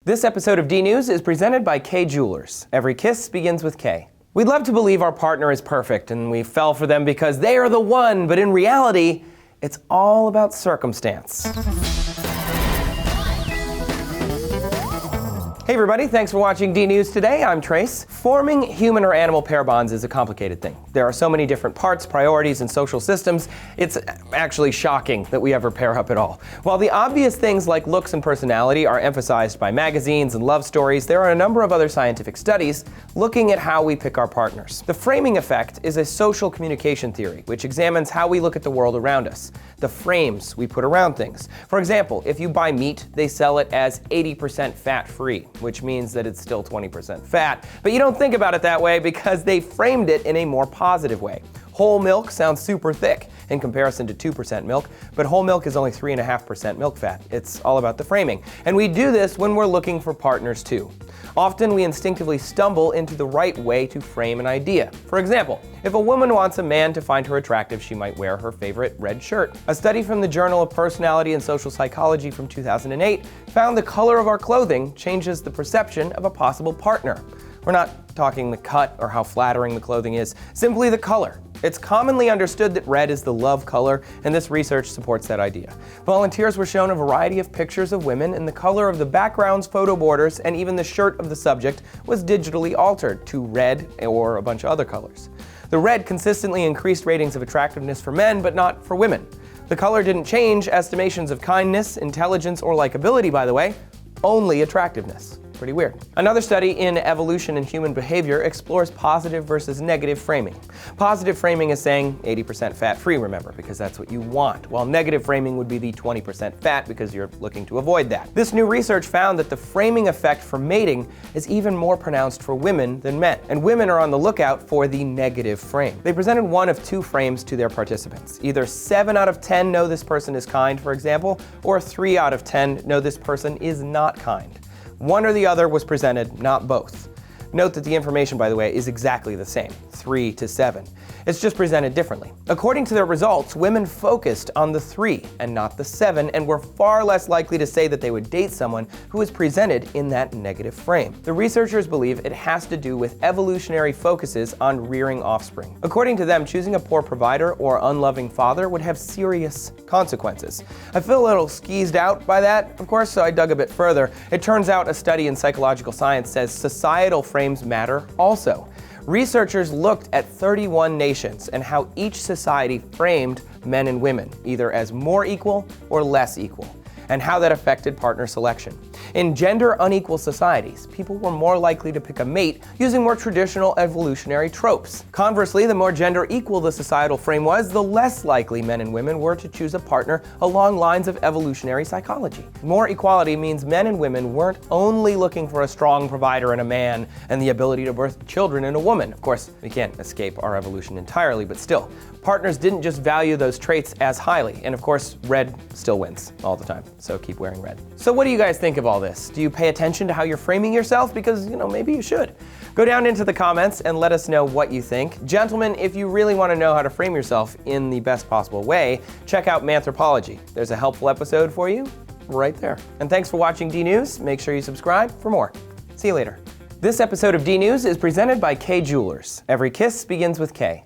This episode of D News is presented by K Jewelers. Every kiss begins with K. We'd love to believe our partner is perfect and we fell for them because they are the one, but in reality, it's all about circumstance. Hey everybody, thanks for watching D News today. I'm Trace. Forming human or animal pair bonds is a complicated thing. There are so many different parts, priorities, and social systems, it's actually shocking that we ever pair up at all. While the obvious things like looks and personality are emphasized by magazines and love stories, there are a number of other scientific studies looking at how we pick our partners. The framing effect is a social communication theory, which examines how we look at the world around us, the frames we put around things. For example, if you buy meat, they sell it as 80% fat-free, which means that it's still 20% fat. But you don't think about it that way because they framed it in a more positive way. Whole milk sounds super thick in comparison to 2% milk, but whole milk is only 3.5% milk fat. It's all about the framing. And we do this when we're looking for partners too. Often we instinctively stumble into the right way to frame an idea. For example, if a woman wants a man to find her attractive, she might wear her favorite red shirt. A study from the Journal of Personality and Social Psychology from 2008 found the color of our clothing changes the perception of a possible partner. We're not talking the cut or how flattering the clothing is, simply the color. It's commonly understood that red is the love color, and this research supports that idea. Volunteers were shown a variety of pictures of women, and the color of the background's photo borders and even the shirt of the subject was digitally altered to red or a bunch of other colors. The red consistently increased ratings of attractiveness for men, but not for women. The color didn't change estimations of kindness, intelligence, or likability, by the way, only attractiveness. Pretty weird. Another study in evolution and human behavior explores positive versus negative framing. Positive framing is saying 80% fat-free, remember, because that's what you want, while negative framing would be the 20% fat because you're looking to avoid that. This new research found that the framing effect for mating is even more pronounced for women than men, and women are on the lookout for the negative frame. They presented one of two frames to their participants. Either 7 out of 10 know this person is kind, for example, or 3 out of 10 know this person is not kind. One or the other was presented, not both. Note that the information, by the way, is exactly the same, 3 to 7. It's just presented differently. According to their results, women focused on the 3 and not the 7 and were far less likely to say that they would date someone who was presented in that negative frame. The researchers believe it has to do with evolutionary focuses on rearing offspring. According to them, choosing a poor provider or unloving father would have serious consequences. I feel a little skeezed out by that, of course, so I dug a bit further. It turns out a study in psychological science says societal frames matter also. Researchers looked at 31 nations and how each society framed men and women, either as more equal or less equal, and how that affected partner selection. In gender unequal societies, people were more likely to pick a mate using more traditional evolutionary tropes. Conversely, the more gender equal the societal frame was, the less likely men and women were to choose a partner along lines of evolutionary psychology. More equality means men and women weren't only looking for a strong provider in a man and the ability to birth children in a woman. Of course, we can't escape our evolution entirely, but still, partners didn't just value those traits as highly. And of course, red still wins all the time, so keep wearing red. So what do you guys think of all this? Do you pay attention to how you're framing yourself? Because, maybe you should. Go down into the comments and let us know what you think. Gentlemen, if you really want to know how to frame yourself in the best possible way, check out Manthropology. There's a helpful episode for you right there. And thanks for watching D News. Make sure you subscribe for more. See you later. This episode of D News is presented by K Jewelers. Every kiss begins with K.